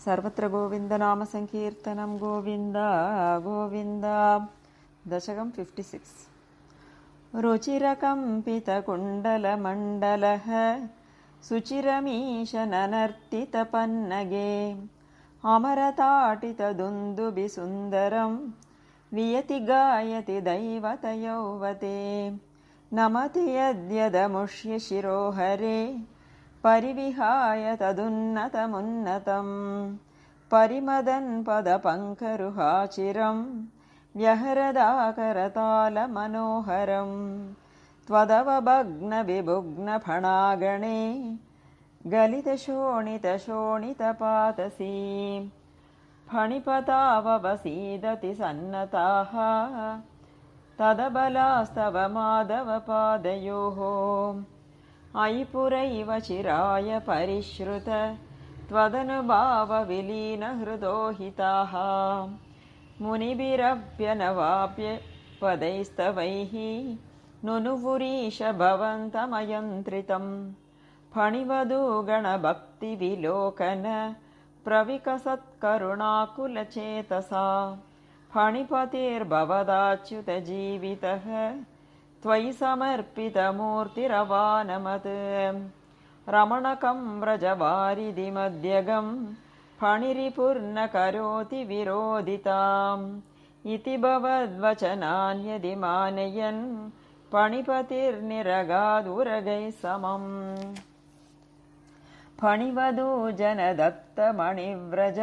सर्वत्र गोविन्दनामसङ्कीर्तनं गोविन्द गोविन्द। दशकं 56। रुचिरकम्पितकुण्डलमण्डलः सुचिरमीशननर्तितपन्नगे अमरताटितदुन्दुभिसुन्दरं वियति गायति दैवतयौवते। नमति यद्यदमुष्य शिरोहरे परिविहाय तदुन्नतमुन्नतं परिमदन् पदपङ्करुहाचिरं व्यहरदाकरतालमनोहरं त्वदवभग्नविभुग्नफणागणे गलितशोणितशोणितपातसी फणिपताववसीदति सन्नताः तदबलास्तव माधवपादयोः। अयि पुरैव चिराय परिश्रुत त्वदनुभावविलीनहृदोहिताः मुनिभिरप्यनवाप्य पदैस्तवैः नुनुवुरीश भवन्तमयन्त्रितं फणिवधूगणभक्तिविलोकन प्रविकसत्करुणाकुलचेतसा फणिपतिर्भवदाच्युतजीवितः त्वयि समर्पितमूर्तिरवानमत्। रमणकं व्रजवारिधिमध्यगं फणिरिपुर्न करोति विरोधिताम् इति भवद्वचनान्यदि मानयन् फणिपतिर्निरगादुरगैः समम्। फणिवधूजनदत्तमणिव्रज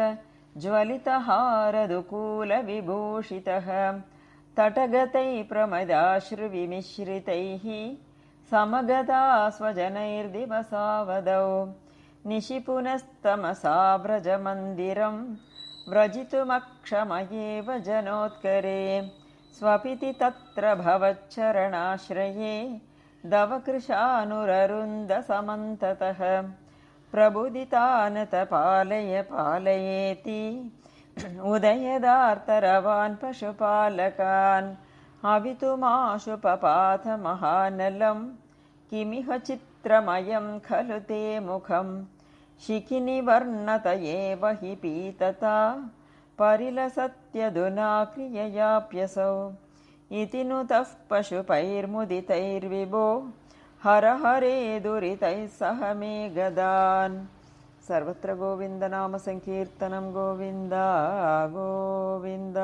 ज्वलितहारदुकूलविभूषितः तटगतैः प्रमदाश्रुविमिश्रितैः समगता स्वजनैर्दिवसावधौ निशिपुनस्तमसा व्रजमन्दिरं व्रजितुमक्षमयेव जनोत्करे स्वपिति तत्र भवच्चरणाश्रये दवकृशानुररुन्धसमन्ततः प्रबुदितानत पालय पालयेति उदयदार्तरवान् पशुपालकान् अवितुमाशुपपाथ महानलं किमिह चित्रमयं खलु ते मुखं शिखिनिवर्णत एव हि पीतता परिलसत्यधुना क्रिययाप्यसौ इति नुतः पशुपैर्मुदितैर्विभो हर हरे दुरितैः सह मे गदान्। सर्वत्र गोविन्दनामसङ्कीर्तनं गोविन्द गोविन्द।